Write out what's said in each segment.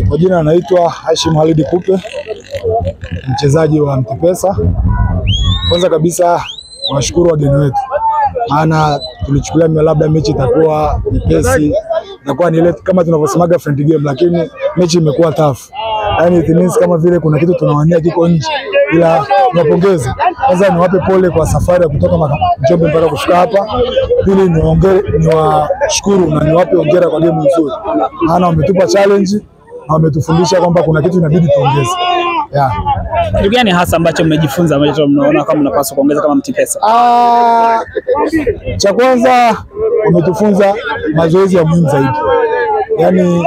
Kwa jina anaitwa Hashim Halidi Kupe, mchezaji wa Mtipesa. Kwanza kabisa nawashukuru wageni wetu, maana tulichukulia labda mechi itakuwa nyepesi, itakuwa ni ile kama tunavyosemaga friend game, lakini mechi imekuwa tough. Yaani it means kama vile kuna kitu tunawania kiko nje, ila tunapongeza. Kwanza niwape pole kwa safari ya kutoka Njombe mpaka kufika hapa. Pili niwashukuru na niwape hongera kwa game nzuri, maana wametupa challenge na wametufundisha kwamba kuna kitu inabidi tuongeze. Kitu gani hasa ambacho mmejifunza ambacho mnaona kama mnapaswa kuongeza kama Mtipesa? Cha kwanza wametufunza mazoezi ya muhimu zaidi. Yaani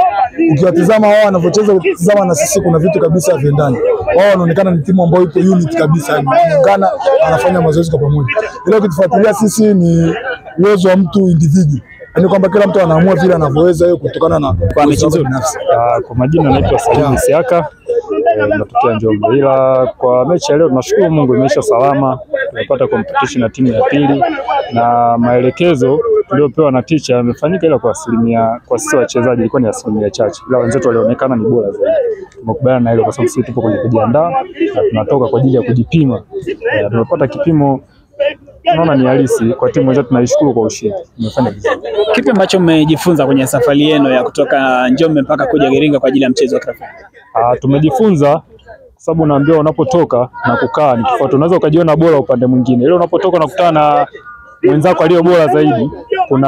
ukiwatazama wao wanavyocheza, ukitazama na sisi kuna vitu kabisa viendani. Wao wanaonekana ni timu ambayo ipo unit kabisa, wanaungana, wanafanya mazoezi kwa pamoja. Ile ukifuatilia sisi ni uwezo wa mtu individual. Yaani kwamba kila mtu anaamua vile anavyoweza yeye kutokana na kwa mechi nzuri binafsi. Kwa majina naitwa Salim Siaka, natokea Njombe. Ila kwa mechi ya leo tunashukuru Mungu imeisha salama. Tumepata competition na timu ya pili na maelekezo tuliopewa na teacher yamefanyika, ila kwa asilimia, kwa sisi wachezaji ilikuwa ni asilimia chache, ila wenzetu walionekana ni bora zaidi. Tumekubaliana na hilo kwa sababu sisi tupo kwenye kujiandaa na tunatoka kwa ajili ya kujipima. Tumepata kipimo, naona ni halisi kwa timu yetu, tunaishukuru kwa ushindi. Tumefanya vizuri. Kipi ambacho mmejifunza kwenye safari yenu ya kutoka Njombe mpaka kuja Iringa kwa ajili ya mchezo wa kirafiki? Tumejifunza kwa sababu naambiwa unapotoka na kukaa ni tofauti. Unaweza ukajiona bora upande mwingine, ile unapotoka na kukutana na mwenzako aliyo bora zaidi, kuna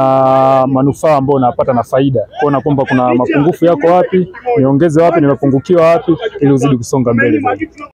manufaa ambayo unapata na faida. Kuona kwamba kuna mapungufu yako wapi, niongeze wapi, nimepungukiwa wapi, ili uzidi kusonga mbele zaidi.